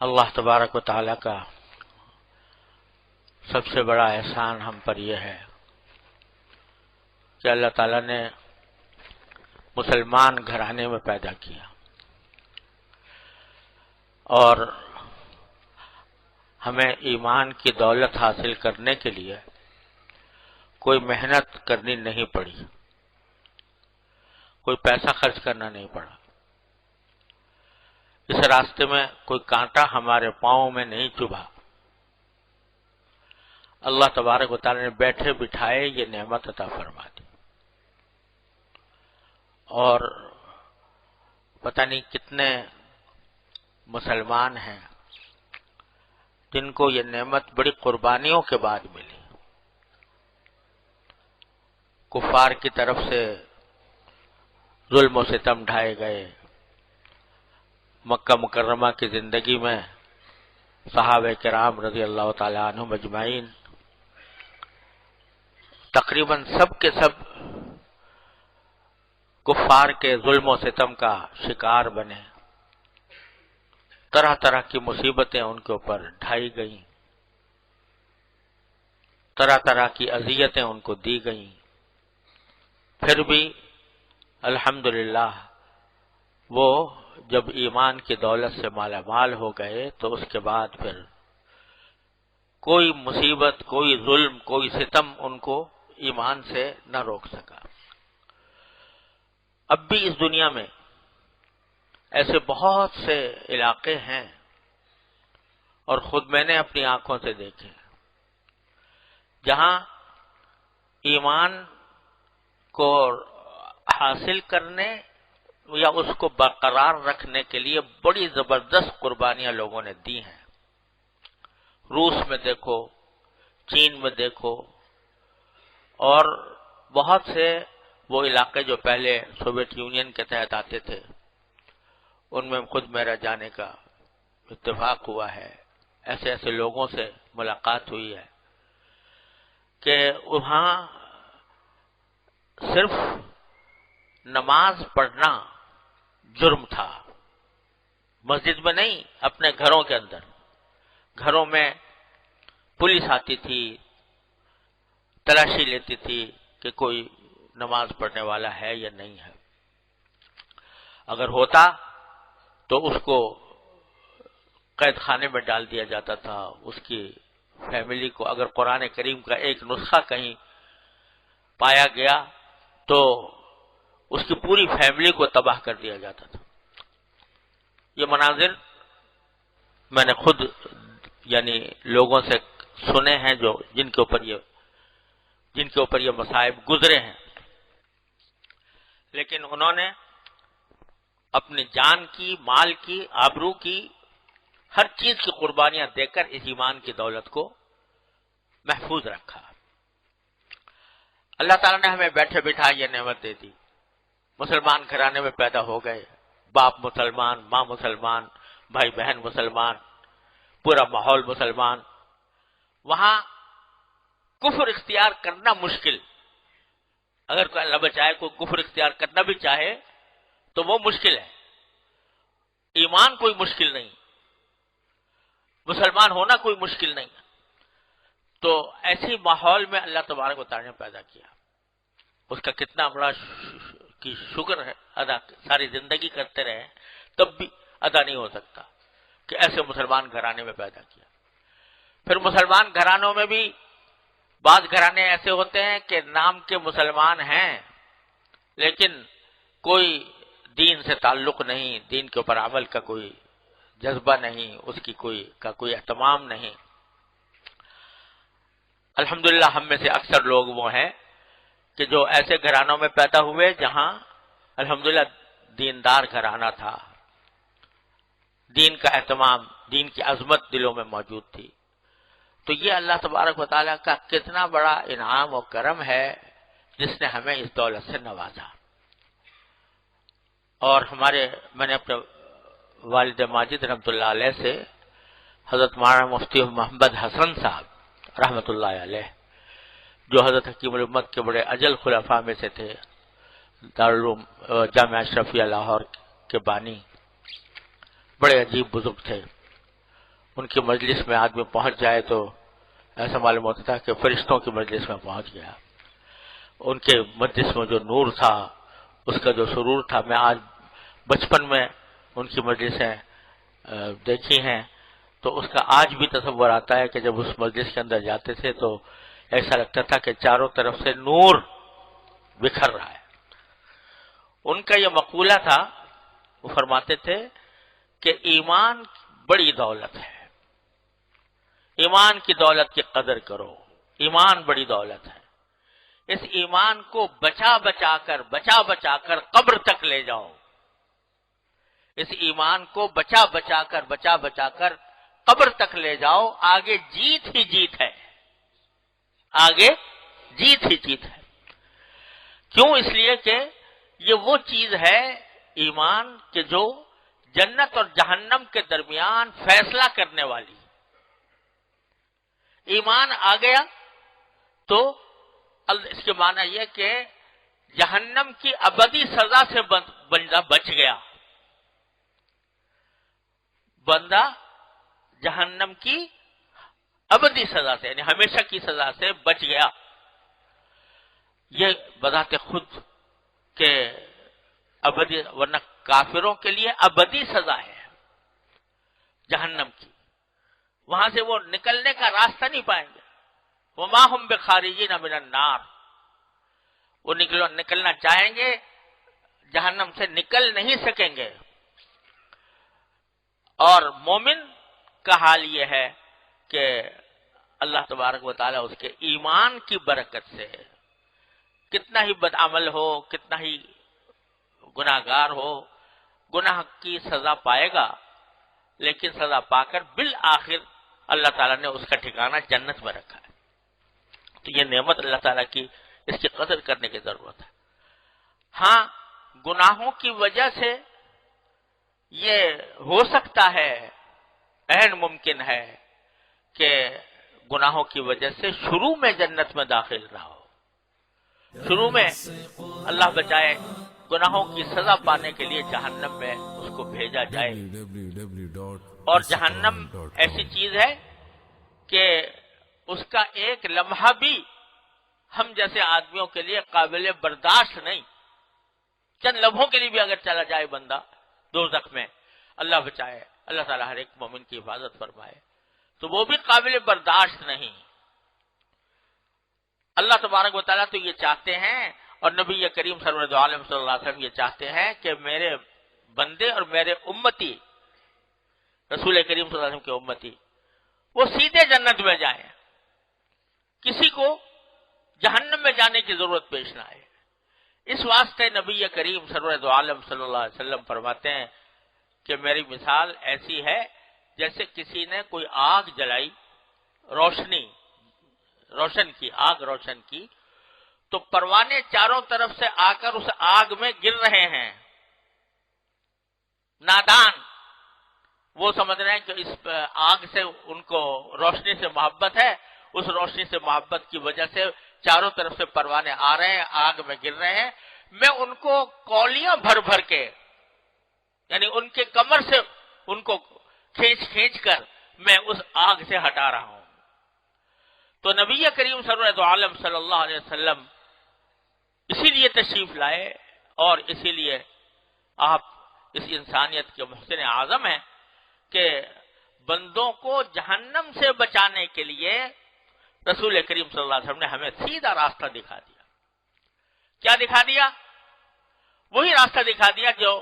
اللہ تبارک و تعالیٰ کا سب سے بڑا احسان ہم پر یہ ہے کہ اللہ تعالیٰ نے مسلمان گھرانے میں پیدا کیا اور ہمیں ایمان کی دولت حاصل کرنے کے لیے کوئی محنت کرنی نہیں پڑی، کوئی پیسہ خرچ کرنا نہیں پڑا، اس راستے میں کوئی کانٹا ہمارے پاؤں میں نہیں چبھا۔ اللہ تبارک و تعالی نے بیٹھے بٹھائے یہ نعمت عطا فرما دی، اور پتہ نہیں کتنے مسلمان ہیں جن کو یہ نعمت بڑی قربانیوں کے بعد ملی۔ کفار کی طرف سے ظلم و ستم ڈھائے گئے، مکہ مکرمہ کی زندگی میں صحابہ کرام رضی اللہ تعالی عنہم اجمعین تقریباً سب کے سب کفار کے ظلم و ستم کا شکار بنے، طرح طرح کی مصیبتیں ان کے اوپر ڈھائی گئیں، طرح طرح کی اذیتیں ان کو دی گئیں، پھر بھی الحمدللہ وہ جب ایمان کی دولت سے مالا مال ہو گئے تو اس کے بعد پھر کوئی مصیبت، کوئی ظلم، کوئی ستم ان کو ایمان سے نہ روک سکا۔ اب بھی اس دنیا میں ایسے بہت سے علاقے ہیں، اور خود میں نے اپنی آنکھوں سے دیکھے، جہاں ایمان کو حاصل کرنے یا اس کو برقرار رکھنے کے لیے بڑی زبردست قربانیاں لوگوں نے دی ہیں۔ روس میں دیکھو، چین میں دیکھو، اور بہت سے وہ علاقے جو پہلے سوویت یونین کے تحت آتے تھے، ان میں خود میرا جانے کا اتفاق ہوا ہے، ایسے ایسے لوگوں سے ملاقات ہوئی ہے کہ وہاں صرف نماز پڑھنا جرم تھا، مسجد میں نہیں، اپنے گھروں کے اندر، گھروں میں پولیس آتی تھی، تلاشی لیتی تھی کہ کوئی نماز پڑھنے والا ہے یا نہیں ہے، اگر ہوتا تو اس کو قید خانے میں ڈال دیا جاتا تھا، اس کی فیملی کو اگر قرآن کریم کا ایک نسخہ کہیں پایا گیا تو اس کی پوری فیملی کو تباہ کر دیا جاتا تھا۔ یہ مناظر میں نے خود یعنی لوگوں سے سنے ہیں جو جن کے اوپر یہ مصائب گزرے ہیں، لیکن انہوں نے اپنی جان کی، مال کی، آبرو کی، ہر چیز کی قربانیاں دے کر اس ایمان کی دولت کو محفوظ رکھا۔ اللہ تعالیٰ نے ہمیں بیٹھے بٹھا یہ نعمت دے دی، مسلمان گھرانے میں پیدا ہو گئے، باپ مسلمان، ماں مسلمان، بھائی بہن مسلمان، پورا ماحول مسلمان۔ وہاں کفر اختیار کرنا مشکل، اگر کوئی اللہ بچائے کوئی کفر اختیار کرنا بھی چاہے تو وہ مشکل ہے، ایمان کوئی مشکل نہیں، مسلمان ہونا کوئی مشکل نہیں۔ تو ایسی ماحول میں اللہ تبارک و تعالیٰ نے پیدا کیا، اس کا کتنا بڑا کی شکر ہے، ادا ساری زندگی کرتے رہے تب بھی ادا نہیں ہو سکتا کہ ایسے مسلمان گھرانے میں پیدا کیا۔ پھر مسلمان گھرانوں میں بھی بعض گھرانے ایسے ہوتے ہیں کہ نام کے مسلمان ہیں لیکن کوئی دین سے تعلق نہیں، دین کے اوپر عمل کا کوئی جذبہ نہیں، اس کی کوئی اہتمام نہیں۔ الحمدللہ ہم میں سے اکثر لوگ وہ ہیں کہ جو ایسے گھرانوں میں پیدا ہوئے جہاں الحمدللہ دیندار گھرانہ تھا، دین کا اہتمام، دین کی عظمت دلوں میں موجود تھی۔ تو یہ اللہ تبارک و تعالیٰ کا کتنا بڑا انعام و کرم ہے جس نے ہمیں اس دولت سے نوازا۔ اور میں نے اپنے والد ماجد رحمۃ اللہ علیہ سے حضرت مولانا مفتی محمد حسن صاحب رحمۃ اللہ علیہ، جو حضرت حکیم الامت کے بڑے اجل خلفاء میں سے تھے، دارالعلوم جامعہ اشرفیہ لاہور کے بانی، بڑے عجیب بزرگ تھے، ان کی مجلس میں آدمی پہنچ جائے تو ایسا معلوم ہوتا تھا کہ فرشتوں کی مجلس میں پہنچ گیا. ان کے مجلس میں جو نور تھا، اس کا جو سرور تھا، میں آج بچپن میں ان کی مجلسیں دیکھی ہیں تو اس کا آج بھی تصور آتا ہے کہ جب اس مجلس کے اندر جاتے تھے تو ایسا لگتا تھا کہ چاروں طرف سے نور بکھر رہا ہے. ان کا یہ مقولہ تھا، وہ فرماتے تھے کہ ایمان بڑی دولت ہے، ایمان کی دولت کی قدر کرو، ایمان بڑی دولت ہے. اس ایمان کو بچا بچا کر قبر تک لے جاؤ. اس ایمان کو بچا بچا کر قبر تک لے جاؤ. آگے جیت ہی جیت ہے، آگے جیت ہی جیت ہے. کیوں؟ اس لیے کہ یہ وہ چیز ہے ایمان کہ جو جنت اور جہنم کے درمیان فیصلہ کرنے والی. ایمان آ گیا تو اس کے معنی یہ کہ جہنم کی ابدی سزا سے بندہ بچ گیا. بندہ جہنم کی ابدی سزا سے یعنی ہمیشہ کی سزا سے بچ گیا. یہ بذات خود کہ ابدی، ورنہ کافروں کے لیے ابدی سزا ہے جہنم کی، وہاں سے وہ نکلنے کا راستہ نہیں پائیں گے. وما هم بخارجین من النار، وہ نکلنا چاہیں گے جہنم سے نکل نہیں سکیں گے. اور مومن کا حال یہ ہے کہ اللہ تبارک و تعالیٰ اس کے ایمان کی برکت سے کتنا ہی بدعمل ہو، کتنا ہی گناہگار ہو، گناہ کی سزا پائے گا، لیکن سزا پا کر بالآخر اللہ تعالیٰ نے اس کا ٹھکانہ جنت میں رکھا ہے. تو یہ نعمت اللہ تعالیٰ کی، اس کی قدر کرنے کی ضرورت ہے. ہاں، گناہوں کی وجہ سے یہ ہو سکتا ہے، عین ممکن ہے کہ گناہوں کی وجہ سے شروع میں جنت میں داخل نہ ہو. شروع میں اللہ بچائے گناہوں کی سزا پانے کے لیے جہنم میں اس کو بھیجا جائے. اور جہنم ایسی چیز ہے کہ اس کا ایک لمحہ بھی ہم جیسے آدمیوں کے لیے قابل برداشت نہیں. چند لمحوں کے لیے بھی اگر چلا جائے بندہ دوزخ میں، اللہ بچائے، اللہ تعالیٰ ہر ایک مومن کی حفاظت فرمائے، تو وہ بھی قابل برداشت نہیں. اللہ تبارک و تعالیٰ تو یہ چاہتے ہیں، اور نبی کریم سرور عالم صلی اللہ علیہ وسلم یہ چاہتے ہیں کہ میرے بندے اور میرے امتی، رسول کریم صلی اللہ علیہ وسلم کے امتی، وہ سیدھے جنت میں جائیں، کسی کو جہنم میں جانے کی ضرورت پیش نہ آئے. اس واسطے نبی کریم سرور عالم صلی اللہ علیہ وسلم فرماتے ہیں کہ میری مثال ایسی ہے جیسے کسی نے کوئی آگ جلائی، روشن کی، تو پروانے چاروں طرف سے آ کر اس آگ میں گر رہے ہیں. نادان وہ سمجھ رہے ہیں کہ اس آگ سے ان کو روشنی سے محبت ہے، اس روشنی سے محبت کی وجہ سے چاروں طرف سے پروانے آ رہے ہیں، آگ میں گر رہے ہیں. میں ان کو کولیاں بھر بھر کے، یعنی ان کے کمر سے ان کو کھینچ کر میں اس آگ سے ہٹا رہا ہوں. تو نبی کریم سرور عالم صلی اللہ علیہ وسلم اسی لیے تشریف لائے، اور اسی لیے آپ اس انسانیت کے محسن اعظم ہیں کہ بندوں کو جہنم سے بچانے کے لیے رسول کریم صلی اللہ علیہ وسلم نے ہمیں سیدھا راستہ دکھا دیا. کیا دکھا دیا؟ وہی راستہ دکھا دیا جو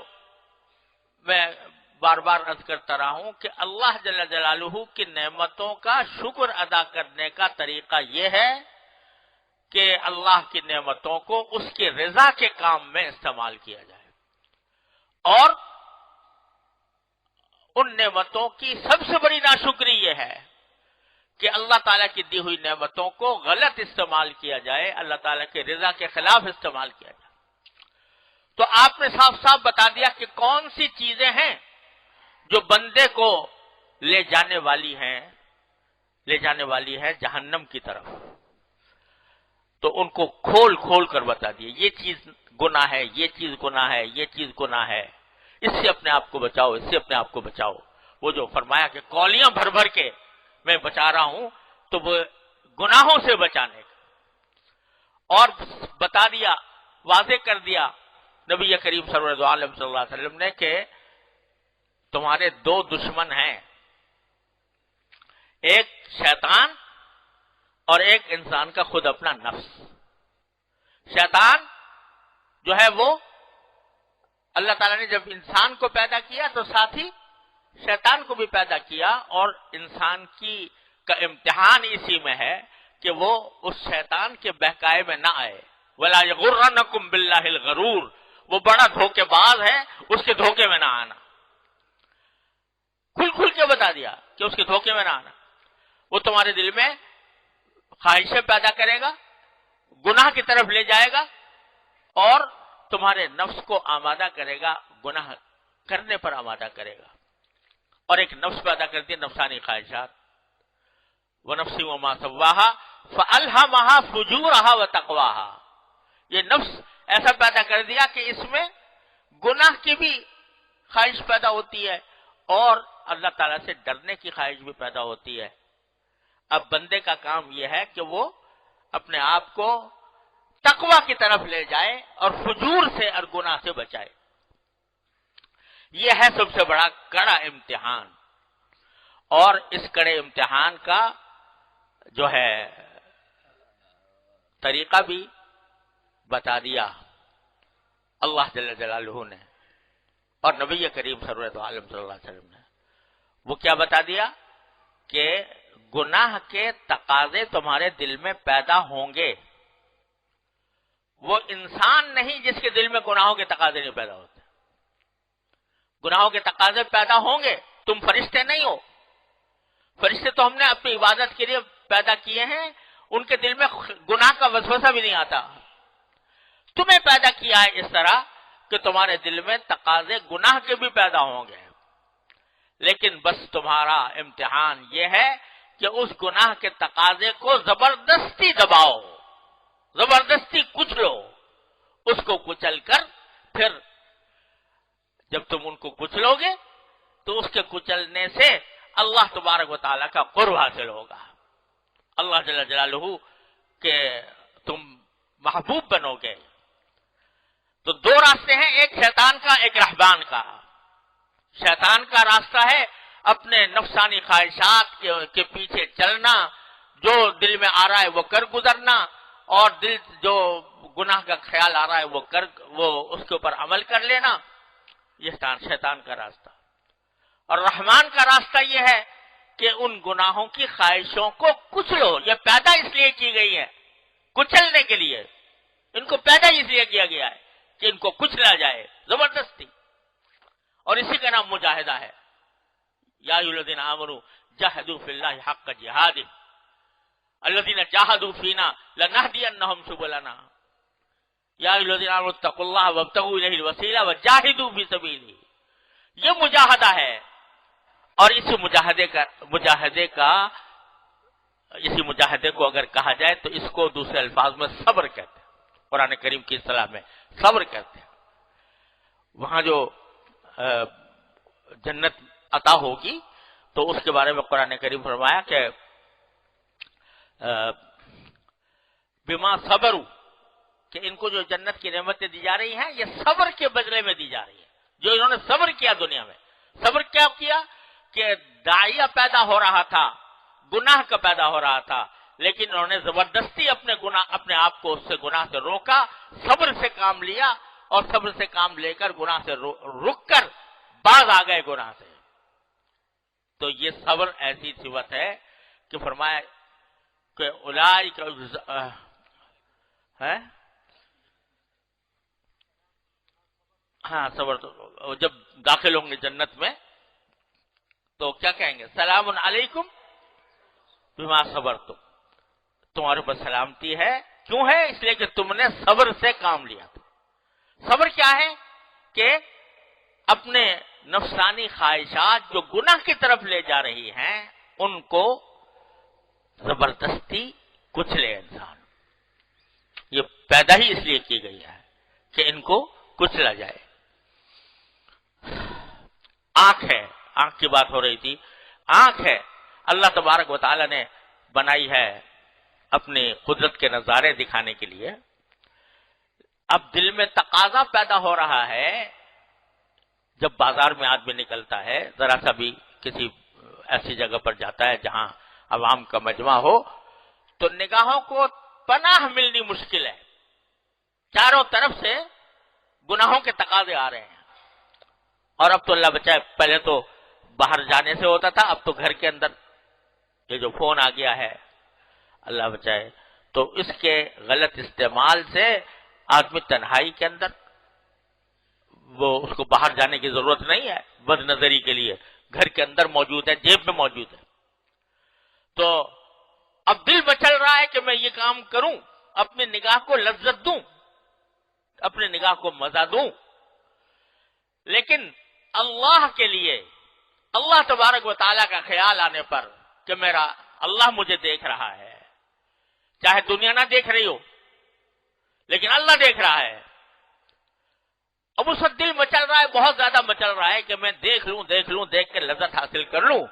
میں بار بار عرض کرتا رہا ہوں کہ اللہ جل جلالہ کی نعمتوں کا شکر ادا کرنے کا طریقہ یہ ہے کہ اللہ کی نعمتوں کو اس کی رضا کے کام میں استعمال کیا جائے. اور ان نعمتوں کی سب سے بڑی ناشکری یہ ہے کہ اللہ تعالیٰ کی دی ہوئی نعمتوں کو غلط استعمال کیا جائے، اللہ تعالیٰ کے رضا کے خلاف استعمال کیا جائے. تو آپ نے صاف صاف بتا دیا کہ کون سی چیزیں ہیں جو بندے کو لے جانے والی ہے جہنم کی طرف. تو ان کو کھول کر بتا دیے، یہ چیز گناہ ہے، یہ چیز گناہ ہے، یہ چیز گناہ ہے، اس سے اپنے آپ کو بچاؤ، اس سے اپنے آپ کو بچاؤ. وہ جو فرمایا کہ کولیاں بھر بھر کے میں بچا رہا ہوں، تو وہ گناہوں سے بچانے کا، اور بتا دیا، واضح کر دیا نبی کریم صلی اللہ علیہ وسلم نے کہ تمہارے دو دشمن ہیں، ایک شیطان اور ایک انسان کا خود اپنا نفس۔ شیطان جو ہے وہ اللہ تعالیٰ نے جب انسان کو پیدا کیا تو ساتھ ہی شیطان کو بھی پیدا کیا، اور انسان کا امتحان اسی میں ہے کہ وہ اس شیطان کے بہکائے میں نہ آئے۔ وَلَا يَغُرَّنَّكُمْ بِاللَّهِ الْغَرُورُ، وہ بڑا دھوکے باز ہے، اس کے دھوکے میں نہ آنا۔ کھل کے بتا دیا کہ اس کے دھوکے میں نہ آنا۔ وہ تمہارے دل میں خواہشیں پیدا کرے گا، گناہ کی طرف لے جائے گا، اور تمہارے نفس کو آمادہ کرے گا، گناہ کرنے پر آمادہ کرے گا۔ اور ایک نفس پیدا کرتی ہے نفسانی خواہشات، وَنَفْسٍ وَمَا سَوَّاهَا فَأَلْهَمَهَا فُجُورَهَا وَتَقْوَاهَا، یہ نفس ایسا پیدا کر دیا کہ اس میں گناہ کی بھی خواہش پیدا ہوتی ہے اور اللہ تعالیٰ سے ڈرنے کی خواہش بھی پیدا ہوتی ہے۔ اب بندے کا کام یہ ہے کہ وہ اپنے آپ کو تقوی کی طرف لے جائے اور فجور سے اور گناہ سے بچائے۔ یہ ہے سب سے بڑا کڑا امتحان، اور اس کڑے امتحان کا جو ہے طریقہ بھی بتا دیا اللہ جل جلالہ نے اور نبی کریم صلی اللہ علیہ وسلم نے۔ وہ کیا بتا دیا کہ گناہ کے تقاضے تمہارے دل میں پیدا ہوں گے۔ وہ انسان نہیں جس کے دل میں گناہوں کے تقاضے نہیں پیدا ہوتے، گناہوں کے تقاضے پیدا ہوں گے۔ تم فرشتے نہیں ہو، فرشتے تو ہم نے اپنی عبادت کے لیے پیدا کیے ہیں، ان کے دل میں گناہ کا وسوسہ بھی نہیں آتا۔ تمہیں پیدا کیا ہے اس طرح کہ تمہارے دل میں تقاضے گناہ کے بھی پیدا ہوں گے، لیکن بس تمہارا امتحان یہ ہے کہ اس گناہ کے تقاضے کو زبردستی دباؤ، زبردستی کچلو، اس کو کچل کر پھر جب تم ان کو کچلو گے تو اس کے کچلنے سے اللہ تبارک و تعالیٰ کا قرب حاصل ہوگا، اللہ جل جلالہ کہ تم محبوب بنو گے۔ تو دو راستے ہیں، ایک شیطان کا، ایک رہبان کا۔ شیطان کا راستہ ہے اپنے نفسانی خواہشات کے پیچھے چلنا، جو دل میں آ رہا ہے وہ کر گزرنا، اور دل جو گناہ کا خیال آ رہا ہے وہ اس کے اوپر عمل کر لینا، یہ شیطان کا راستہ۔ اور رحمان کا راستہ یہ ہے کہ ان گناہوں کی خواہشوں کو کچلو، یہ پیدا اس لیے کی گئی ہے کچلنے کے لیے، ان کو پیدا اس لیے کیا گیا ہے کہ ان کو کچلا جائے زبردستی، اور اسی کا نام مجاہدہ ہے۔ یا ایھا الذین آمنوا جاہدوا فی اللہ حق جہادہ الذین جاہدوا فینا لنہدینہم سبلنا یا ایھا الذین آمنوا اتقوا اللہ وابتغوا الیہ الوسیلہ وجاہدوا فی سبیلہ، یہ مجاہدہ ہے۔ اور اسی مجاہدے کو اگر کہا جائے تو اس کو دوسرے الفاظ میں صبر کہتے ہیں، قرآن کریم کی اصطلاح میں صبر کہتے ہیں۔ وہاں جو جنت عطا ہوگی تو اس کے بارے میں قرآن کریم فرمایا کہ بما صبروا، کہ ان کو جو جنت کی نعمتیں دی جا رہی ہیں یہ صبر کے بدلے میں دی جا رہی ہیں، جو انہوں نے صبر کیا دنیا میں۔ صبر کیا کیا کہ داعیہ پیدا ہو رہا تھا، گناہ کا پیدا ہو رہا تھا، لیکن انہوں نے زبردستی اپنے آپ کو اس سے گناہ سے روکا، صبر سے کام لیا، اور صبر سے کام لے کر گناہ سے رک کر باز آ گئے گناہ سے۔ تو یہ صبر ایسی صفت ہے کہ فرمایا کہ اولئک ہے ہاں صبر، تو جب داخل ہوں گے جنت میں تو کیا کہیں گے؟ سلام علیکم بما صبرتم، تمہارے اوپر سلامتی ہے۔ کیوں ہے؟ اس لیے کہ تم نے صبر سے کام لیا تھا۔ صبر کیا ہے کہ اپنے نفسانی خواہشات جو گناہ کی طرف لے جا رہی ہیں ان کو زبردستی کچلے انسان۔ یہ پیدا ہی اس لیے کی گئی ہے کہ ان کو کچلا جائے۔ آنکھ ہے، آنکھ کی بات ہو رہی تھی. آنکھ ہے اللہ تبارک و تعالی نے بنائی ہے اپنی قدرت کے نظارے دکھانے کے لیے. اب دل میں تقاضا پیدا ہو رہا ہے جب بازار میں آدمی نکلتا ہے, ذرا سا بھی کسی ایسی جگہ پر جاتا ہے جہاں عوام کا مجمع ہو, تو نگاہوں کو پناہ ملنی مشکل ہے. چاروں طرف سے گناہوں کے تقاضے آ رہے ہیں. اور اب تو اللہ بچائے, پہلے تو باہر جانے سے ہوتا تھا, اب تو گھر کے اندر یہ جو فون آ گیا ہے, اللہ بچائے, تو اس کے غلط استعمال سے آدمی تنہائی کے اندر, وہ اس کو باہر جانے کی ضرورت نہیں ہے بد نظری کے لیے, گھر کے اندر موجود ہے, جیب میں موجود ہے. تو اب دل مچل رہا ہے کہ میں یہ کام کروں, اپنی نگاہ کو لذت دوں, اپنی نگاہ کو مزہ دوں. لیکن اللہ کے لیے, اللہ تبارک و تعالیٰ کا خیال آنے پر کہ میرا اللہ مجھے دیکھ رہا ہے, چاہے دنیا نہ دیکھ رہی ہو لیکن اللہ دیکھ رہا ہے. اب اس وقت دل مچل رہا ہے, بہت زیادہ مچل رہا ہے کہ میں دیکھ لوں, دیکھ کے لذت حاصل کر لوں.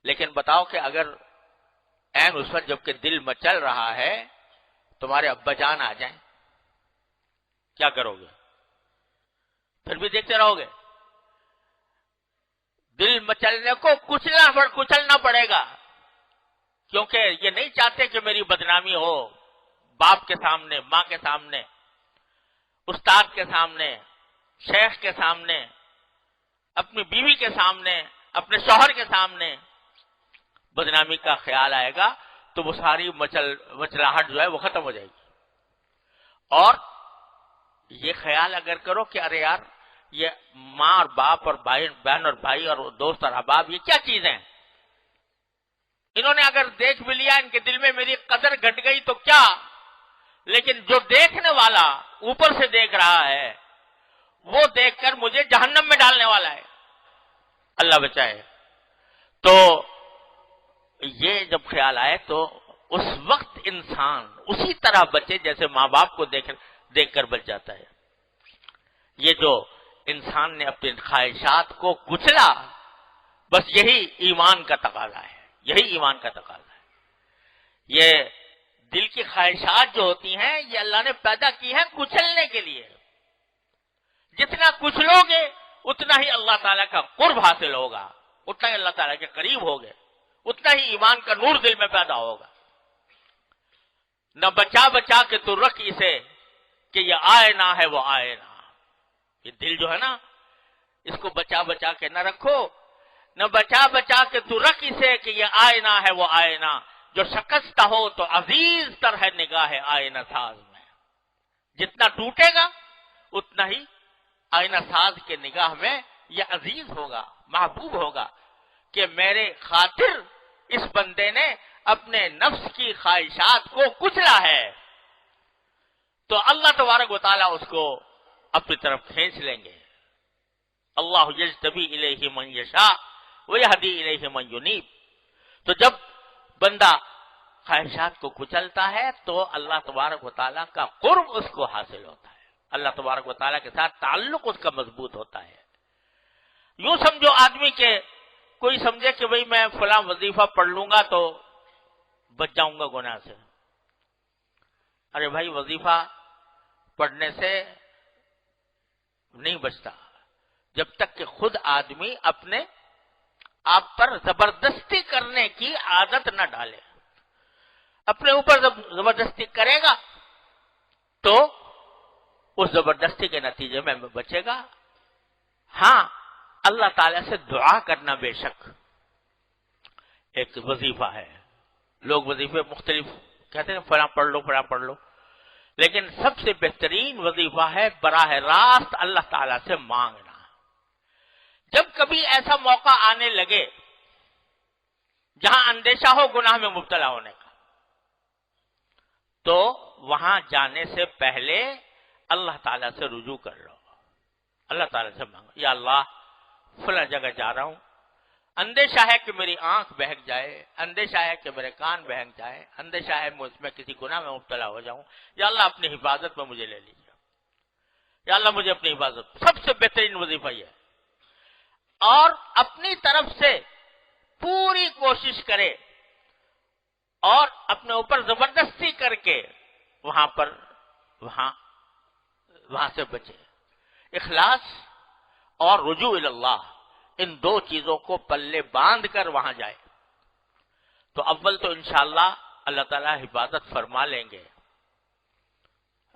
لیکن بتاؤ کہ اگر عین اس وقت جب کہ دل مچل رہا ہے تمہارے ابا جان آ جائیں, کیا کرو گے؟ پھر بھی دیکھتے رہو گے؟ دل مچلنے کو کچلنا پڑے گا, کیونکہ یہ نہیں چاہتے کہ میری بدنامی ہو باپ کے سامنے, ماں کے سامنے, استاد کے سامنے, شیخ کے سامنے, اپنی بیوی کے سامنے, اپنے شوہر کے سامنے بدنامی کا خیال آئے گا تو وہ ساری مچلاہٹ جو ہے وہ ختم ہو جائے گی. اور یہ خیال اگر کرو کہ ارے یار یہ ماں اور باپ اور بہن اور بھائی اور دوست اور احباب یہ کیا چیز ہیں, انہوں نے اگر دیکھ بھی لیا, ان کے دل میں میری قدر گھٹ گئی تو کیا, لیکن جو دیکھنے والا اوپر سے دیکھ رہا ہے وہ دیکھ کر مجھے جہنم میں ڈالنے والا ہے, اللہ بچائے. تو یہ جب خیال آئے تو اس وقت انسان اسی طرح بچے جیسے ماں باپ کو دیکھ کر بچ جاتا ہے. یہ جو انسان نے اپنی خواہشات کو کچلا, بس یہی ایمان کا تقاضا ہے, یہی ایمان کا تقاضا ہے. یہ دل کی خواہشات جو ہوتی ہیں یہ اللہ نے پیدا کی ہیں کچلنے کے لیے. جتنا کچلو گے اتنا ہی اللہ تعالیٰ کا قرب حاصل ہوگا, اتنا ہی اللہ تعالیٰ کے قریب ہوگے, اتنا ہی ایمان کا نور دل میں پیدا ہوگا. نہ بچا کے تو رکھ اسے کہ یہ آئے نہ ہے وہ آئے نہ. یہ دل جو ہے نا, اس کو بچا کے نہ رکھو, نہ بچا کے تو رکھ اسے کہ یہ آئے نہ ہے وہ آئے نہ. جو شکستہ ہو تو عزیز تر ہے نگاہ آئینہ ساز میں. جتنا ٹوٹے گا اتنا ہی آئینہ ساز کے نگاہ میں یہ عزیز ہوگا, محبوب ہوگا کہ میرے خاطر اس بندے نے اپنے نفس کی خواہشات کو کچلا ہے. تو اللہ تبارک و تعالیٰ اس کو اپنی طرف کھینچ لیں گے. اللہ یجتبی الیہ من یشاء ویہدی الیہ من ینیب. تو جب بندہ خواہشات کو کچلتا ہے تو اللہ تبارک و تعالیٰ کا قرب اس کو حاصل ہوتا ہے, اللہ تبارک و تعالیٰ کے ساتھ تعلق اس کا مضبوط ہوتا ہے. یوں سمجھو آدمی کے کوئی سمجھے کہ بھئی میں فلاں وظیفہ پڑھ لوں گا تو بچ جاؤں گا گناہ سے. ارے بھائی وظیفہ پڑھنے سے نہیں بچتا جب تک کہ خود آدمی اپنے آپ پر زبردستی کرنے کی عادت نہ ڈالے. اپنے اوپر زبردستی کرے گا تو اس زبردستی کے نتیجے میں بچے گا. ہاں اللہ تعالیٰ سے دعا کرنا بے شک ایک وظیفہ ہے. لوگ وظیفے مختلف کہتے ہیں, فلاں پڑھ لو فلاں پڑھ لو, لیکن سب سے بہترین وظیفہ ہے براہ راست اللہ تعالیٰ سے مانگنا. جب کبھی ایسا موقع آنے لگے جہاں اندیشہ ہو گناہ میں مبتلا ہونے کا, تو وہاں جانے سے پہلے اللہ تعالیٰ سے رجوع کر لو, اللہ تعالیٰ سے مانگو, یا اللہ فلاں جگہ جا رہا ہوں, اندیشہ ہے کہ میری آنکھ بہک جائے, اندیشہ ہے کہ میرے کان بہک جائے, اندیشہ ہے میں کسی گناہ میں مبتلا ہو جاؤں, یا اللہ اپنی حفاظت میں مجھے لے لیجیے, یا اللہ مجھے اپنی حفاظت. سب سے بہترین وظیفہ یہ ہے. اور اپنی طرف سے پوری کوشش کرے اور اپنے اوپر زبردستی کر کے وہاں سے بچے. اخلاص اور رجوع اللہ، ان دو چیزوں کو پلے باندھ کر وہاں جائے تو اول تو انشاءاللہ اللہ تعالیٰ حفاظت فرما لیں گے.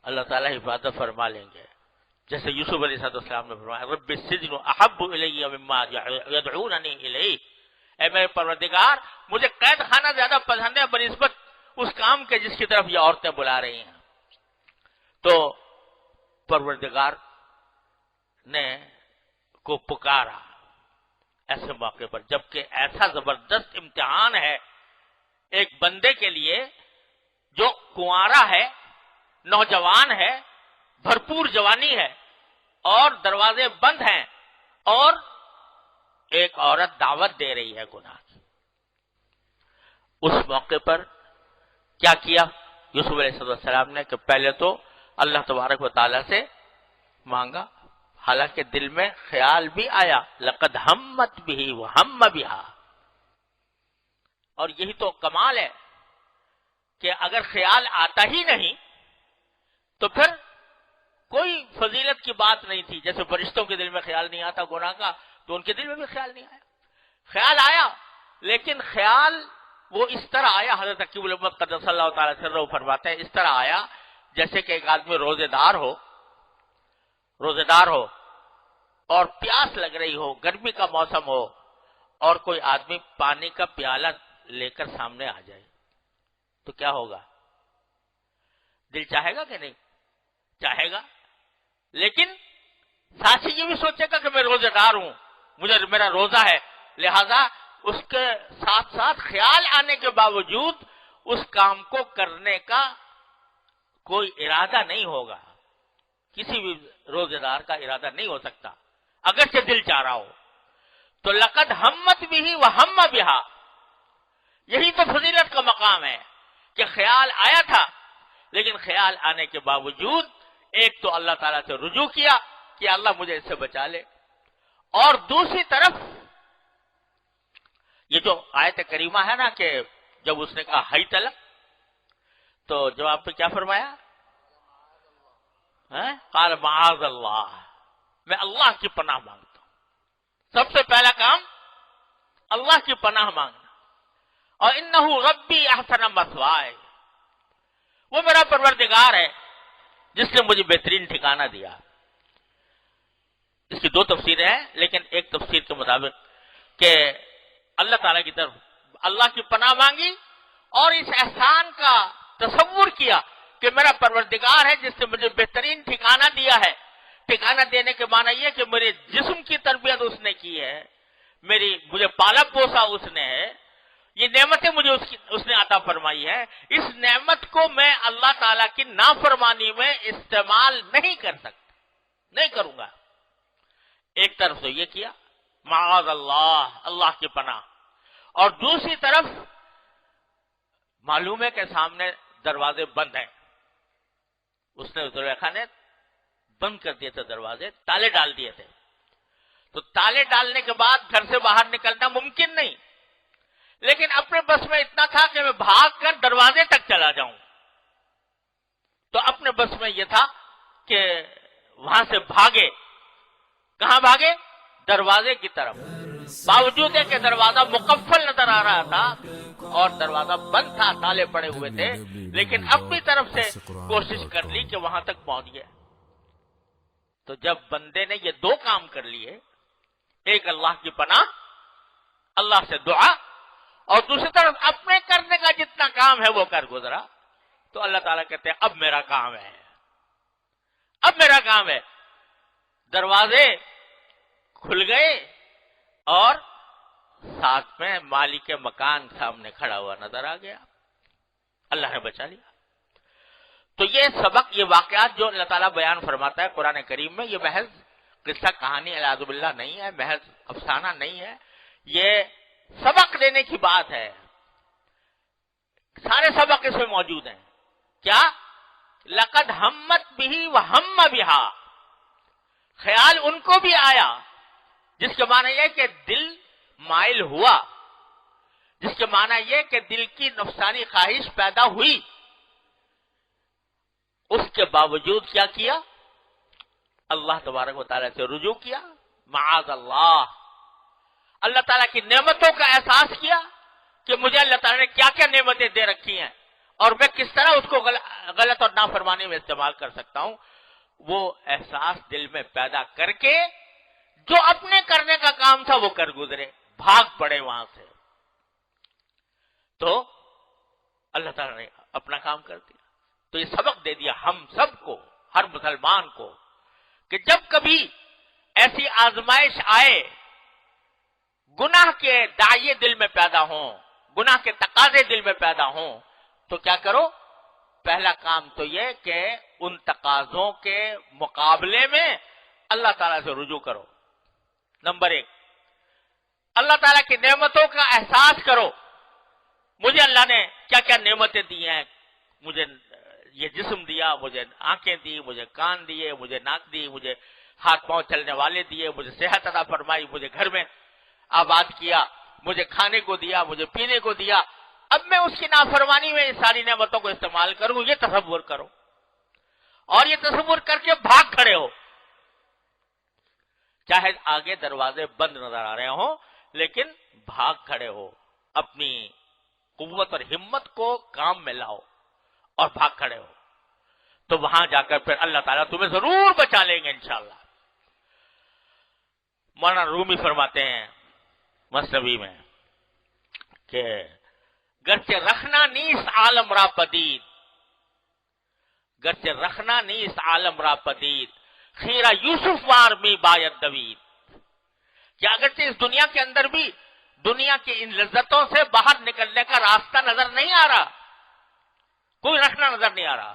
اللہ تعالیٰ حفاظت فرما لیں گے. جیسے یوسف علیہ السلام نے فرمایا رب السجن احب الی مما یدعوننی الیہ، اے میرے پروردگار مجھے قید خانہ زیادہ پسند ہے بنسبت اس کام کے جس کی طرف یہ عورتیں بلا رہی ہیں. تو پروردگار نے کو پکارا ایسے موقع پر، جبکہ ایسا زبردست امتحان ہے ایک بندے کے لیے جو کنوارا ہے، نوجوان ہے، بھرپور جوانی ہے اور دروازے بند ہیں، اور ایک عورت دعوت دے رہی ہے گناہ کی. اس موقع پر کیا کیا یوسف علیہ السلام نے کہ پہلے تو اللہ تبارک و تعالیٰ سے مانگا، حالانکہ دل میں خیال بھی آیا لقد ہمت بھی وہم بہا. اور یہی تو کمال ہے کہ اگر خیال آتا ہی نہیں تو پھر کوئی فضیلت کی بات نہیں تھی. جیسے فرشتوں کے دل میں خیال نہیں آتا گناہ کا، تو ان کے دل میں بھی خیال نہیں آیا. خیال آیا، لیکن خیال وہ اس طرح آیا، حضرت عقیب الامت قدس اللہ تعالیٰ سرہ فرماتے ہیں اس طرح آیا جیسے کہ ایک آدمی روزے دار ہو اور پیاس لگ رہی ہو، گرمی کا موسم ہو، اور کوئی آدمی پانی کا پیالہ لے کر سامنے آ جائے تو کیا ہوگا؟ دل چاہے گا کہ نہیں؟ چاہے گا. لیکن ساتھ ہی یہ بھی سوچے گا کہ میں روزے دار ہوں، میرا روزہ ہے، لہذا اس کے ساتھ ساتھ خیال آنے کے باوجود اس کام کو کرنے کا کوئی ارادہ نہیں ہوگا. کسی بھی روزے دار کا ارادہ نہیں ہو سکتا اگرچہ دل چاہ رہا ہو. تو لقد ہمت بھی وہم بہا، یہی تو فضیلت کا مقام ہے کہ خیال آیا تھا لیکن خیال آنے کے باوجود ایک تو اللہ تعالیٰ سے رجوع کیا کہ اللہ مجھے اس سے بچا لے، اور دوسری طرف یہ جو آیت کریمہ ہے نا کہ جب اس نے کہا ہی طلب تو جواب پہ کیا فرمایا؟ قال معاذ اللہ، میں اللہ کی پناہ مانگتا ہوں. سب سے پہلا کام اللہ کی پناہ مانگنا. اور انہو ربی احسن مثوائے، وہ میرا پروردگار ہے جس نے مجھے بہترین ٹھکانہ دیا. اس کی دو تفسیریں ہیں، لیکن ایک تفسیر کے مطابق کہ اللہ تعالیٰ کی طرف اللہ کی پناہ مانگی اور اس احسان کا تصور کیا کہ میرا پروردگار ہے جس نے مجھے بہترین ٹھکانہ دیا ہے. ٹھکانہ دینے کے معنی یہ کہ میرے جسم کی تربیت اس نے کی ہے، مجھے پالا پوسا اس نے ہے، یہ نعمتیں مجھے اس نے عطا فرمائی ہے. اس نعمت کو میں اللہ تعالیٰ کی نافرمانی میں استعمال نہیں کر سکتا، نہیں کروں گا. ایک طرف تو یہ کیا معاذ اللہ، اللہ کی پناہ، اور دوسری طرف معلوم ہے کہ سامنے دروازے بند ہیں. اس نے زلیخا نے بند کر دیے تھے دروازے، تالے ڈال دیے تھے. تو تالے ڈالنے کے بعد گھر سے باہر نکلنا ممکن نہیں، لیکن اپنے بس میں اتنا تھا کہ میں بھاگ کر دروازے تک چلا جاؤں. تو اپنے بس میں یہ تھا کہ وہاں سے بھاگے. کہاں بھاگے؟ دروازے کی طرف، باوجود ہے کہ دروازہ مقفل نظر آ رہا تھا اور دروازہ بند تھا، تالے پڑے ہوئے تھے، لیکن اپنی طرف سے کوشش کر لی کہ وہاں تک پہنچ گیا. تو جب بندے نے یہ دو کام کر لیے، ایک اللہ کی پناہ، اللہ سے دعا، اور دوسری طرف اپنے کرنے کا جتنا کام ہے وہ کر گزرا، تو اللہ تعالیٰ کہتے ہیں اب میرا کام ہے، اب میرا کام ہے. دروازے کھل گئے اور ساتھ میں مالک مکان سامنے کھڑا ہوا نظر آ گیا. اللہ نے بچا لیا. تو یہ سبق، یہ واقعات جو اللہ تعالیٰ بیان فرماتا ہے قرآن کریم میں، یہ محض قصہ کہانی اعوذ باللہ نہیں ہے، محض افسانہ نہیں ہے، یہ سبق لینے کی بات ہے. سارے سبق اس میں موجود ہیں. کیا؟ لقد ہمت بھی وہم بہا، خیال ان کو بھی آیا جس کے معنی یہ کہ دل مائل ہوا، جس کے معنی یہ کہ دل کی نفسانی خواہش پیدا ہوئی، اس کے باوجود کیا کیا؟ اللہ تبارک و تعالیٰ سے رجوع کیا، معاذ اللہ، اللہ تعالیٰ کی نعمتوں کا احساس کیا کہ مجھے اللہ تعالیٰ نے کیا کیا نعمتیں دے رکھی ہیں اور میں کس طرح اس کو غلط اور نافرمانی میں استعمال کر سکتا ہوں. وہ احساس دل میں پیدا کر کے جو اپنے کرنے کا کام تھا وہ کر گزرے، بھاگ پڑے وہاں سے. تو اللہ تعالیٰ نے اپنا کام کر دیا. تو یہ سبق دے دیا ہم سب کو، ہر مسلمان کو، کہ جب کبھی ایسی آزمائش آئے، گناہ کے داعیے دل میں پیدا ہوں، گناہ کے تقاضے دل میں پیدا ہوں، تو کیا کرو؟ پہلا کام تو یہ کہ ان تقاضوں کے مقابلے میں اللہ تعالیٰ سے رجوع کرو. نمبر 1، اللہ تعالیٰ کی نعمتوں کا احساس کرو. مجھے اللہ نے کیا کیا نعمتیں دی ہیں، مجھے یہ جسم دیا، مجھے آنکھیں دی، مجھے کان دیے، مجھے ناک دی، مجھے ہاتھ پاؤں چلنے والے دیے، مجھے صحت عطا فرمائی، مجھے گھر میں آباد کیا، مجھے کھانے کو دیا، مجھے پینے کو دیا. اب میں اس کی نافرمانی میں اس ساری نعمتوں کو استعمال کروں، یہ تصور کرو. اور یہ تصور کر کے بھاگ کھڑے ہو، چاہے آگے دروازے بند نظر آ رہے ہوں، لیکن بھاگ کھڑے ہو، اپنی قوت اور ہمت کو کام میں لاؤ اور بھاگ کھڑے ہو. تو وہاں جا کر پھر اللہ تعالیٰ تمہیں ضرور بچا لیں گے انشاءاللہ. مولانا رومی فرماتے ہیں مثنوی میں کہ گرچہ رکھنا نیست عالم را پدید، گرچہ رکھنا نیست عالم را پدید، خیرہ یوسف وار می باید دوید. کہ اگرچہ اس دنیا کے اندر بھی دنیا کی ان لذتوں سے باہر نکلنے کا راستہ نظر نہیں آ رہا، کوئی رکھنا نظر نہیں آ رہا.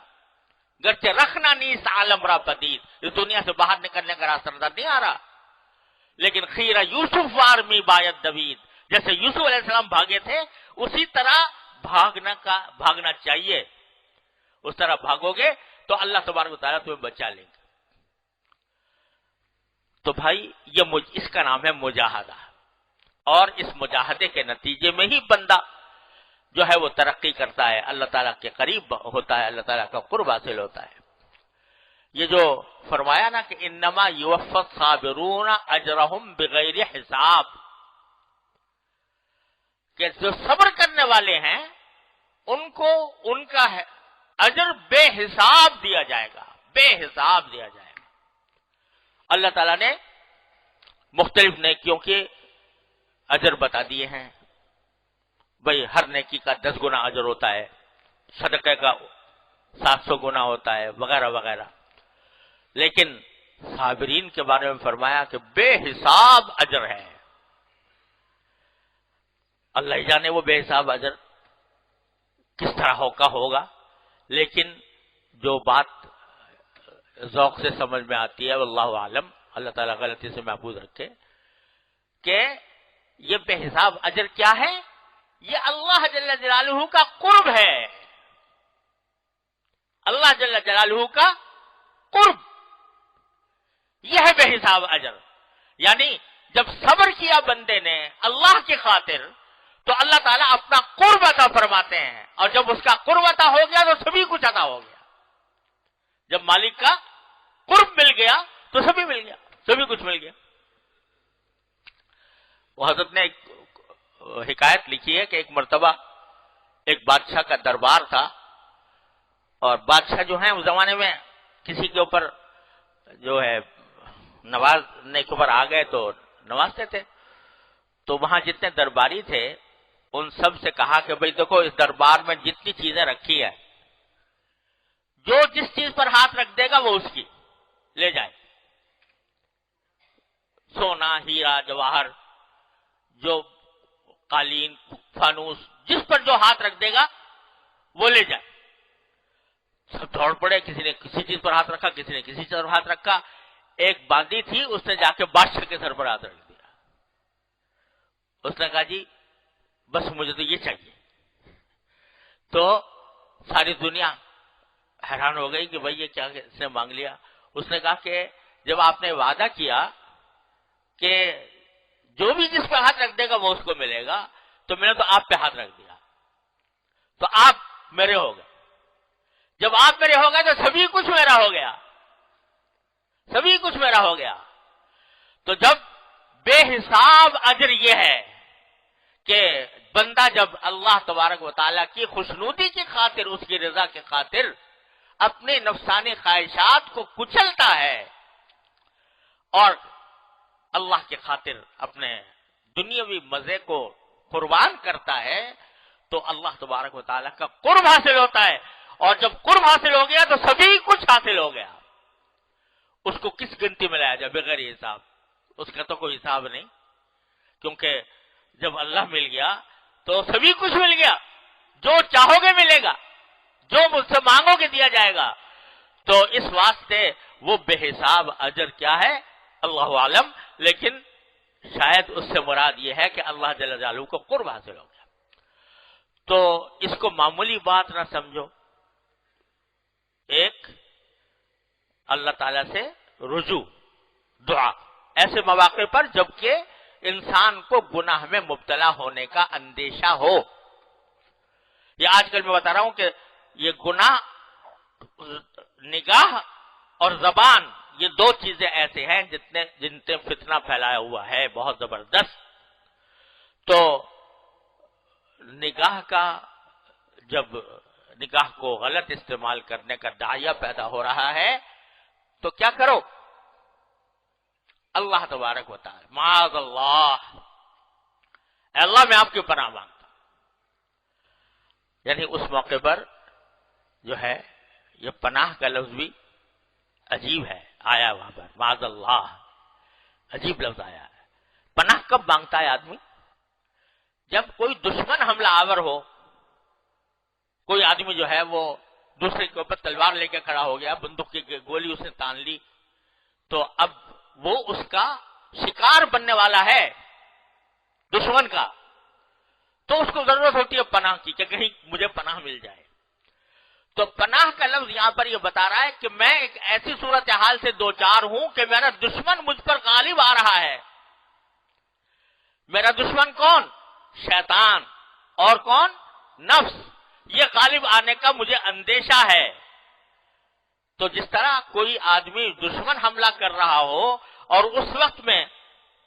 گرچہ رکھنا نیست عالم را پدید، اس دنیا سے باہر نکلنے کا راستہ نظر نہیں آ رہا، لیکن خیرہ یوسف وار می باید دوید، جیسے یوسف علیہ السلام بھاگے تھے اسی طرح بھاگنا چاہیے. اس طرح بھاگو گے تو اللہ تبارک و تعالیٰ تمہیں بچا لیں گے. تو بھائی یہ اس کا نام ہے مجاہدہ، اور اس مجاہدے کے نتیجے میں ہی بندہ جو ہے وہ ترقی کرتا ہے، اللہ تعالیٰ کے قریب ہوتا ہے، اللہ تعالیٰ کا قرب حاصل ہوتا ہے. یہ جو فرمایا نا کہ انما یوفی الصابرون اجرہم بغیر حساب، کہ جو صبر کرنے والے ہیں ان کو ان کا اجر بے حساب دیا جائے گا، بے حساب دیا جائے گا. اللہ تعالیٰ نے مختلف نیکیوں کے اجر بتا دیے ہیں. بھئی ہر نیکی کا 10 گنا اجر ہوتا ہے، صدقے کا 700 گنا ہوتا ہے، وغیرہ وغیرہ. لیکن صابرین کے بارے میں فرمایا کہ بے حساب اجر ہے. اللہ ہی جانے وہ بے حساب اجر کس طرح کا ہوگا، لیکن جو بات ذوق سے سمجھ میں آتی ہے واللہ عالم، اللہ تعالیٰ غلطی سے محفوظ رکھے، کہ یہ بے حساب اجر کیا ہے؟ یہ اللہ جل جلالہ کا قرب ہے، اللہ جل جلالہ کا قرب، یہ ہے بے حساب اجر. یعنی جب صبر کیا بندے نے اللہ کی خاطر تو اللہ تعالیٰ اپنا قرب عطا فرماتے ہیں، اور جب اس کا قرب عطا ہو گیا تو سبھی کچھ عطا ہو گیا. جب مالک کا قرب مل گیا تو سبھی مل گیا، سبھی کچھ مل گیا. وہ حضرت نے ایک حکایت لکھی ہے کہ ایک مرتبہ ایک بادشاہ کا دربار تھا، اور بادشاہ جو ہیں اس زمانے میں کسی کے اوپر جو ہے نوازنے کے اوپر آ گئے تو نوازتے تھے. تو وہاں جتنے درباری تھے ان سب سے کہا کہ بھئی دیکھو اس دربار میں جتنی چیزیں رکھی ہے، جو جس چیز پر ہاتھ رکھ دے گا وہ اس کی لے جائے. سونا، ہیرا، جواہر، جو قالین، فانوس، جس پر جو ہاتھ رکھ دے گا وہ لے جائے. سب دوڑ پڑے، کسی نے کسی چیز پر ہاتھ رکھا، کسی نے کسی چیز پر ہاتھ رکھا. ایک باندی تھی، اس نے جا کے بادشاہ کے سر پر ہاتھ رکھ دیا. اس نے کہا جی بس مجھے تو یہ چاہیے. تو ساری دنیا حیران ہو گئی کہ بھئی یہ کیا اس نے مانگ لیا. اس نے کہا کہ جب آپ نے وعدہ کیا کہ جو بھی جس پہ ہاتھ رکھ دے گا وہ اس کو ملے گا، تو میں نے تو آپ پہ ہاتھ رکھ دیا، تو آپ میرے ہو گئے۔ جب آپ میرے ہو گئے تو سبھی کچھ میرا ہو گیا، سبھی کچھ میرا ہو گیا۔ تو جب بے حساب اجر یہ ہے کہ بندہ جب اللہ تبارک و تعالیٰ کی خوشنودی کی خاطر، اس کی رضا کی خاطر اپنے نفسانی خواہشات کو کچلتا ہے اور اللہ کی خاطر اپنے دنیاوی مزے کو قربان کرتا ہے، تو اللہ تبارک و تعالیٰ کا قرب حاصل ہوتا ہے، اور جب قرب حاصل ہو گیا تو سبھی کچھ حاصل ہو گیا۔ اس کو کس گنتی میں لایا جائے بغیر حساب؟ اس کا تو کوئی حساب نہیں، کیونکہ جب اللہ مل گیا تو سبھی کچھ مل گیا، جو چاہو گے ملے گا، جو مجھ سے مانگو گے دیا جائے گا۔ تو اس واسطے وہ بے حساب اجر کیا ہے اللہ عالم، لیکن شاید اس سے مراد یہ ہے کہ اللہ جل جلالہ کو قرب حاصل ہو گیا۔ تو اس کو معمولی بات نہ سمجھو، ایک اللہ تعالی سے رجوع، دعا ایسے مواقع پر جبکہ انسان کو گناہ میں مبتلا ہونے کا اندیشہ ہو۔ یہ آج کل میں بتا رہا ہوں کہ یہ گناہ، نگاہ اور زبان، یہ دو چیزیں ایسے ہیں جن نے فتنہ پھیلایا ہوا ہے بہت زبردست۔ تو نگاہ کا، جب نگاہ کو غلط استعمال کرنے کا داعیہ پیدا ہو رہا ہے تو کیا کرو؟ اللہ تبارک و تعالی، معاذ اللہ، اے اللہ میں آپ کی پناہ مانگتا ہوں۔ یعنی اس موقع پر جو ہے یہ پناہ کا لفظ بھی عجیب ہے، آیا وہاں پر معاذ اللہ، عجیب لفظ آیا ہے۔ پناہ کب مانگتا ہے آدمی؟ جب کوئی دشمن حملہ آور ہو، کوئی آدمی جو ہے وہ دوسرے کے اوپر تلوار لے کے کھڑا ہو گیا، بندوق کی گولی اس نے تان لی، تو اب وہ اس کا شکار بننے والا ہے دشمن کا، تو اس کو ضرورت ہوتی ہے پناہ کی کہ کہیں مجھے پناہ مل جائے۔ تو پناہ کا لفظ یہاں پر یہ بتا رہا ہے کہ میں ایک ایسی صورتحال سے دوچار ہوں کہ میرا دشمن مجھ پر غالب آ رہا ہے۔ میرا دشمن کون؟ شیطان، اور کون؟ نفس۔ یہ غالب آنے کا مجھے اندیشہ ہے۔ تو جس طرح کوئی آدمی دشمن حملہ کر رہا ہو اور اس وقت میں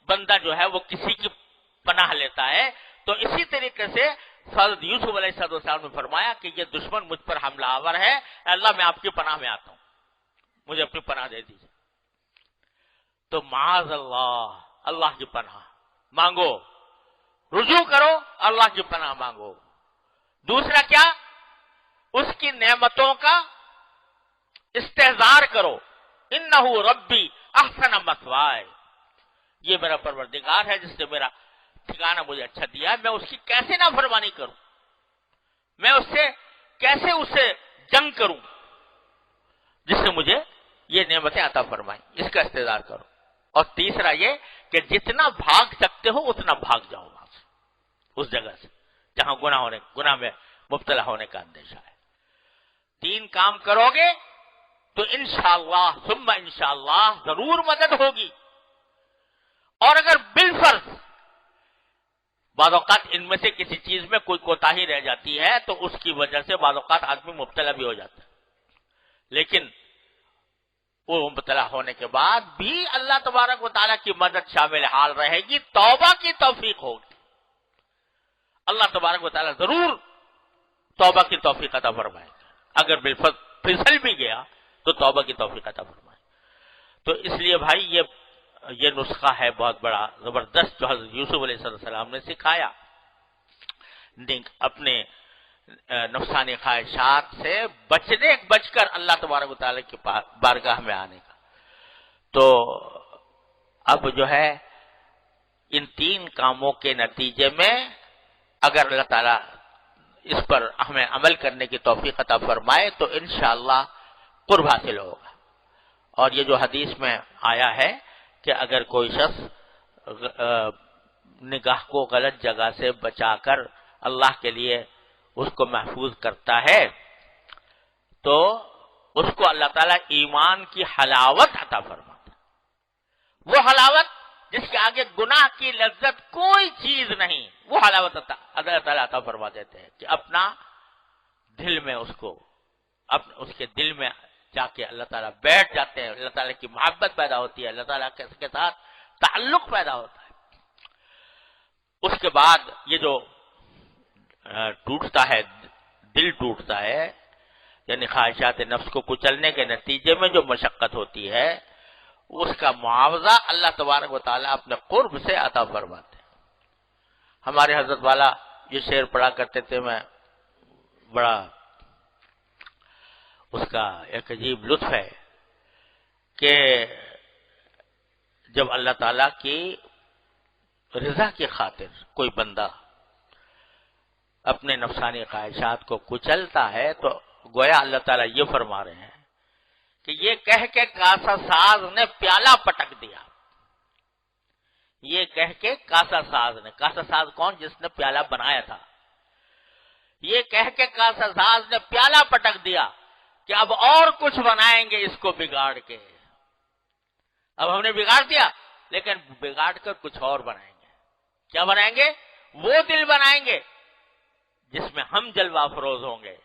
بندہ جو ہے وہ کسی کی پناہ لیتا ہے، تو اسی طریقے سے حضرت یوسف علیہ السلام نے فرمایا کہ یہ دشمن مجھ پر حملہ آور ہے، اے اللہ میں آپ کی پناہ میں آتا ہوں، مجھے اپنی پناہ دے دیجیے۔ تو معاذ اللہ، اللہ کی پناہ مانگو، رجوع کرو، اللہ کی پناہ مانگو۔ دوسرا کیا؟ اس کی نعمتوں کا استحضار کرو، انہ ربی احسن مثوائے، یہ میرا پروردگار ہے جس نے میرا ٹھکانہ مجھے اچھا دیا ہے، میں اس کی کیسے نافرمانی کروں، میں اس سے کیسے اسے جنگ کروں جس نے مجھے یہ نعمتیں عطا فرمائی، اس کا استحضار کرو۔ اور تیسرا یہ کہ جتنا بھاگ سکتے ہو اتنا بھاگ جاؤ وہاں سے، اس جگہ سے جہاں گناہ میں مبتلا ہونے کا اندیشہ ہے۔ 3 کام کرو گے تو انشاءاللہ ثم انشاءاللہ ضرور مدد ہوگی۔ اور اگر بالفرض بعض اوقات ان میں سے کسی چیز میں کوئی کوتاہی رہ جاتی ہے تو اس کی وجہ سے بعض اوقات آدمی مبتلا بھی ہو جاتا ہے، لیکن وہ مبتلا ہونے کے بعد بھی اللہ تبارک و تعالیٰ کی مدد شامل حال رہے گی، توبہ کی توفیق ہوگی۔ اللہ تبارک و تعالیٰ ضرور توبہ کی توفیق عطا فرمائے گا، اگر بالفرض پھسل بھی گیا تو توبہ کی توفیق عطا فرمائے۔ تو اس لیے بھائی یہ نسخہ ہے بہت بڑا زبردست جو حضرت یوسف علیہ السلام نے سکھایا، اپنے نفسانی خواہشات سے بچ کر اللہ تبارک و تعالیٰ کی بارگاہ میں آنے کا۔ تو اب جو ہے ان 3 کاموں کے نتیجے میں اگر اللہ تعالیٰ اس پر ہمیں عمل کرنے کی توفیق عطا فرمائے تو انشاءاللہ قرب حاصل ہوگا۔ اور یہ جو حدیث میں آیا ہے کہ اگر کوئی شخص نگاہ کو غلط جگہ سے بچا کر اللہ کے لیے اس کو محفوظ کرتا ہے تو اس کو اللہ تعالیٰ ایمان کی حلاوت عطا فرماتا ہے۔ وہ حلاوت جس کے آگے گناہ کی لذت کوئی چیز نہیں، وہ حلاوت اللہ تعالیٰ عطا فرما دیتے ہیں کہ اپنا دل میں اس کے دل میں جا کے اللہ تعالیٰ بیٹھ جاتے ہیں، اللہ تعالیٰ کی محبت پیدا ہوتی ہے، اللہ تعالیٰ کے ساتھ تعلق پیدا ہوتا ہے۔ اس کے بعد یہ جو ٹوٹتا ہے، دل ٹوٹتا ہے، یعنی خواہشات نفس کو کچلنے کے نتیجے میں جو مشقت ہوتی ہے، اس کا معاوضہ اللہ تبارک و تعالیٰ اپنے قرب سے عطا فرماتے ہیں۔ ہمارے حضرت والا یہ شعر پڑھا کرتے تھے، میں بڑا اس کا ایک عجیب لطف ہے کہ جب اللہ تعالیٰ کی رضا کی خاطر کوئی بندہ اپنے نفسانی خواہشات کو کچلتا ہے تو گویا اللہ تعالیٰ یہ فرما رہے ہیں کہ یہ کہہ کے کاسا ساز نے پیالہ پٹک دیا۔ یہ کہہ کے کاسا ساز کون؟ جس نے پیالہ بنایا تھا۔ یہ کہہ کے کاسا ساز نے پیالہ پٹک دیا کہ اب اور کچھ بنائیں گے اس کو بگاڑ کے۔ اب ہم نے بگاڑ دیا، لیکن بگاڑ کر کچھ اور بنائیں گے۔ کیا بنائیں گے؟ وہ دل بنائیں گے جس میں ہم جلوہ افروز ہوں گے،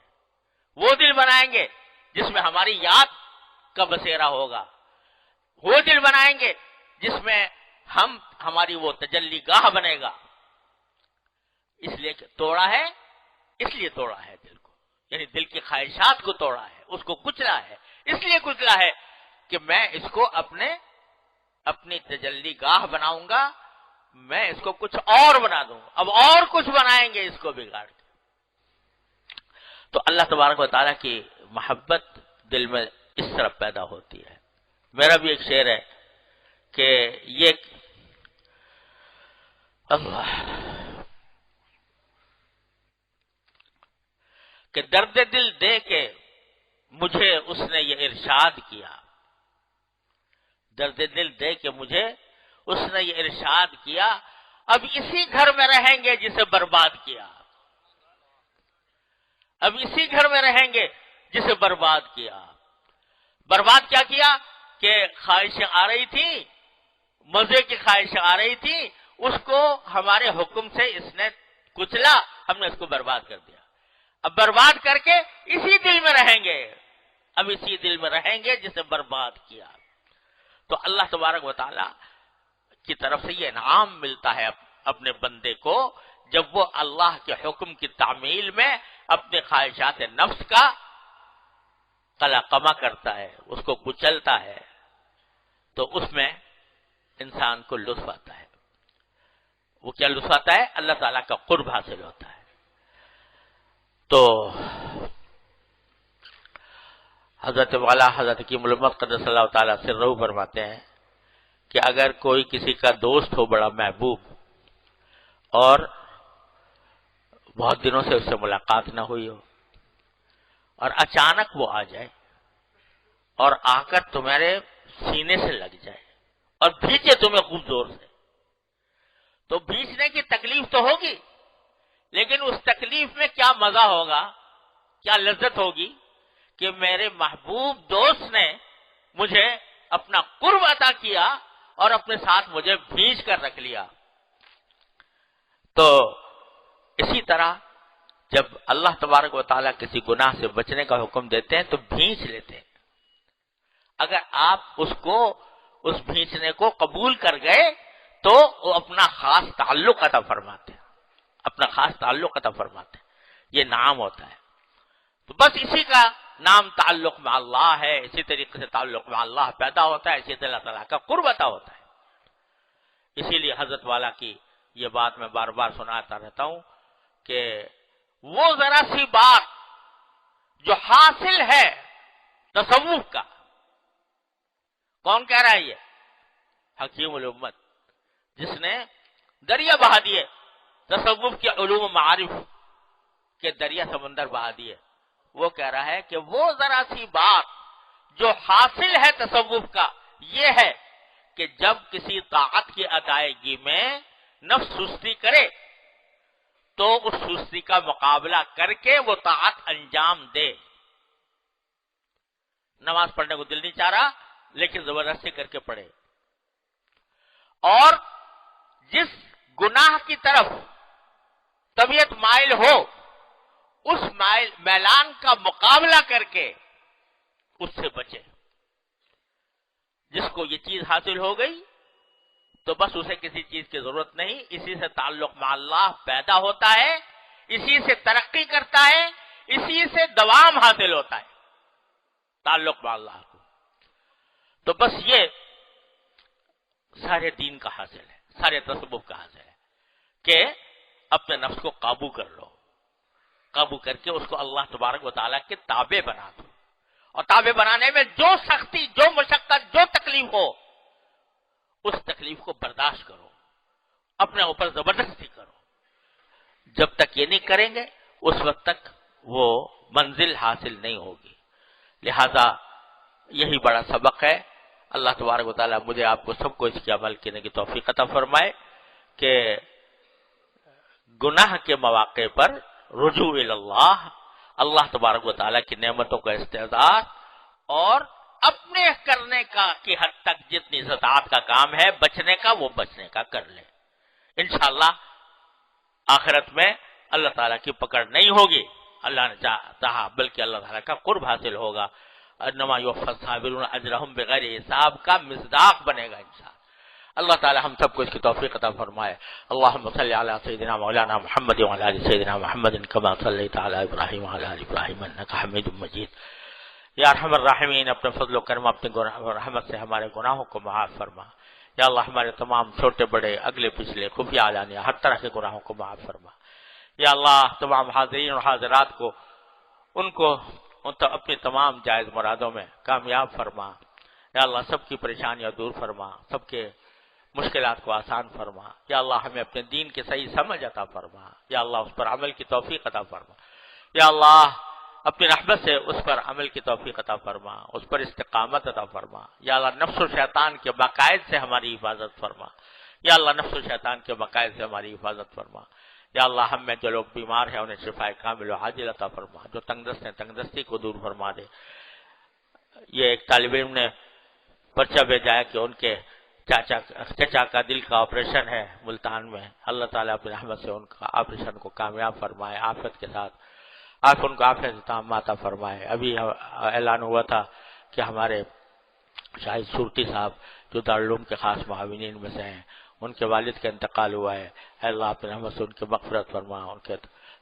وہ دل بنائیں گے جس میں ہماری یاد کا بسیرا ہوگا، وہ دل بنائیں گے جس میں ہماری وہ تجلی گاہ بنے گا۔ اس لیے توڑا ہے، اس لیے توڑا ہے دل کو، یعنی دل کی خواہشات کو توڑا ہے، اس کو کچلا ہے، اس لیے کچلا ہے کہ میں اس کو اپنی تجلی گاہ بناؤں گا، میں اس کو کچھ اور بنا دوں گا، اب اور کچھ بنائیں گے اس کو بگاڑ کے۔ تو اللہ تبارک و تعالیٰ کی محبت دل میں اس طرح پیدا ہوتی ہے۔ میرا بھی ایک شعر ہے کہ یہ اللہ کہ درد دل دے کے مجھے اس نے یہ ارشاد کیا، درد دل دے کے مجھے اس نے یہ ارشاد کیا، اب اسی گھر میں رہیں گے جسے برباد کیا، اب اسی گھر میں رہیں گے جسے برباد کیا۔ برباد کیا کیا کہ خواہشیں آ رہی تھی، مزے کی خواہشیں آ رہی تھی، اس کو ہمارے حکم سے اس نے کچلا، ہم نے اس کو برباد کر دیا۔ اب برباد کر کے اسی دل میں رہیں گے، اب اسی دل میں رہیں گے جسے برباد کیا۔ تو اللہ تبارک و تعالی کی طرف سے یہ انعام ملتا ہے اپنے بندے کو جب وہ اللہ کے حکم کی تعمیل میں اپنے خواہشات نفس کا قلقمہ کرتا ہے، اس کو کچلتا ہے، تو اس میں انسان کو لطف آتا ہے۔ وہ کیا لطف آتا ہے؟ اللہ تعالیٰ کا قرب حاصل ہوتا ہے۔ تو حضرت والا حضرت کی ملمت قدس اللہ تعالیٰ سرہ فرماتے ہیں کہ اگر کوئی کسی کا دوست ہو بڑا محبوب اور بہت دنوں سے اس سے ملاقات نہ ہوئی ہو اور اچانک وہ آ جائے اور آ کر تمہارے سینے سے لگ جائے اور بھینچے تمہیں خوب زور سے، تو بھینچنے کی تکلیف تو ہوگی، لیکن اس تکلیف میں کیا مزہ ہوگا، کیا لذت ہوگی کہ میرے محبوب دوست نے مجھے اپنا قرب عطا کیا اور اپنے ساتھ مجھے بھینچ کر رکھ لیا۔ تو اسی طرح جب اللہ تبارک و تعالیٰ کسی گناہ سے بچنے کا حکم دیتے ہیں تو بھینچ لیتے ہیں۔ اگر آپ اس بھینچنے کو قبول کر گئے تو وہ اپنا خاص تعلق عطا فرماتے ہیں، اپنا خاص تعلق عطا فرماتے ہیں، یہ نام ہوتا ہے۔ تو بس اسی کا نام تعلق مع اللہ ہے، اسی طریقے سے تعلق مع اللہ پیدا ہوتا ہے، اسی طرح اللہ تعالیٰ کا قرب عطا ہوتا ہے۔ اسی لیے حضرت والا کی یہ بات میں بار بار سناتا رہتا ہوں کہ وہ ذرا سی بات جو حاصل ہے تصوف کا، کون کہہ رہا ہے؟ یہ حکیم الامت، جس نے دریا بہا دیے، تصوف کے علوم و معارف کے دریا سمندر بہا دیے، وہ کہہ رہا ہے کہ وہ ذرا سی بات جو حاصل ہے تصوف کا یہ ہے کہ جب کسی طاعت کی ادائیگی میں نفس سستی کرے تو اس سستی کا مقابلہ کر کے وہ طاعت انجام دے۔ نماز پڑھنے کو دل نہیں چاہ رہا لیکن زبردستی کر کے پڑھے، اور جس گناہ کی طرف طبیعت مائل ہو اس میلان کا مقابلہ کر کے اس سے بچے. جس کو یہ چیز حاصل ہو گئی تو بس اسے کسی چیز کی ضرورت نہیں، اسی سے تعلق مع اللہ پیدا ہوتا ہے، اسی سے ترقی کرتا ہے، اسی سے دوام حاصل ہوتا ہے تعلق مع اللہ کو. تو بس یہ سارے دین کا حاصل ہے، سارے تصوف کا حاصل ہے کہ اپنے نفس کو قابو کر لو، قابو کر کے اس کو اللہ تبارک و تعالیٰ کے تابع بنا دو، اور تابع بنانے میں جو سختی، جو مشقت، جو تکلیف ہو اس تکلیف کو برداشت کرو، اپنے اوپر زبردستی کرو. جب تک یہ نہیں کریں گے اس وقت تک وہ منزل حاصل نہیں ہوگی. لہذا یہی بڑا سبق ہے. اللہ تبارک و تعالیٰ مجھے آپ کو سب کو اس کی عمل کرنے کی توفیق عطا فرمائے کہ گناہ کے مواقع پر رجوع اللہ، اللہ تبارک و تعالیٰ کی نعمتوں کا استعداد اور اپنے کرنے کا کی حد تک جتنی استطاعت کا کام ہے بچنے کا وہ بچنے کا کر لے. انشاءاللہ آخرت میں اللہ تعالیٰ کی پکڑ نہیں ہوگی، اللہ نے چاہا، بلکہ اللہ تعالیٰ کا قرب حاصل ہوگا. انما یوفی الصابرون اجرہم بغیر حساب کا مصداق بنے گا انشاءاللہ. اللہ تعالیٰ ہم سب کو اس کی توفیق عطا فرمائے. اللہم صلی علی سیدنا مولانا محمد وعلی آل سیدنا محمد کما صلیت علی ابراہیم وعلی آل ابراہیم انک حمید مجید. یا ارحم الراحمین، اپنے فضل و کرم، اپنے رحمت سے ہمارے گناہوں کو معاف فرما. یا اللہ ہمارے تمام چھوٹے بڑے اگلے پچھلے خفیہ علانیہ ہر طرح کے گناہوں کو معاف فرما. یا اللہ تمام حاضرین اور حاضرات کو اپنی تمام جائز مرادوں میں کامیاب فرما. یا اللہ سب کی پریشانیاں دور فرما، سب کے مشکلات کو آسان فرما. یا اللہ ہمیں اپنے دین کی صحیح سمجھ عطا فرما. یا اللہ اس پر عمل کی توفیق عطا فرما. یا اللہ اپنی رحمت سے اس پر عمل کی توفیق عطا فرما، اس پر استقامت عطا فرما. یا اللہ نفس و شیطان کے مقائد سے ہماری حفاظت فرما. یا اللہ نفس و شیطان کے مقائد سے ہماری حفاظت فرما. یا اللہ ہم میں جو لوگ بیمار ہیں انہیں شفاء کامل و عاجل عطا فرما. جو تنگ دست ہیں تنگ دستی کو دور فرما دے. یہ ایک طالب علم نے پرچہ بھیجا ہے کہ ان کے چچا کا دل کا آپریشن ہے ملتان میں. اللہ تعالیٰ اپنی رحمت سے ان کا آپریشن کو کامیاب فرمائے، عافیت کے ساتھ. آپ ان کو عافیت تام عطا فرمائے. ابھی اعلان ہوا تھا کہ ہمارے شاہد صورتی صاحب جو دارالعلوم کے خاص معاونین میں سے ہیں ان کے والد کا انتقال ہوا ہے. اے اللہ اپنی رحمت سے ان کی مغفرت فرما، ان کے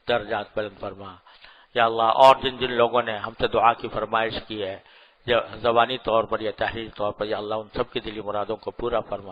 درجات بلند فرما. یا اللہ اور جن لوگوں نے ہم سے دعا کی فرمائش کی ہے زبانی طور پر یا تحریری طور پر، یا اللہ ان سب کی دلی مرادوں کو پورا فرما.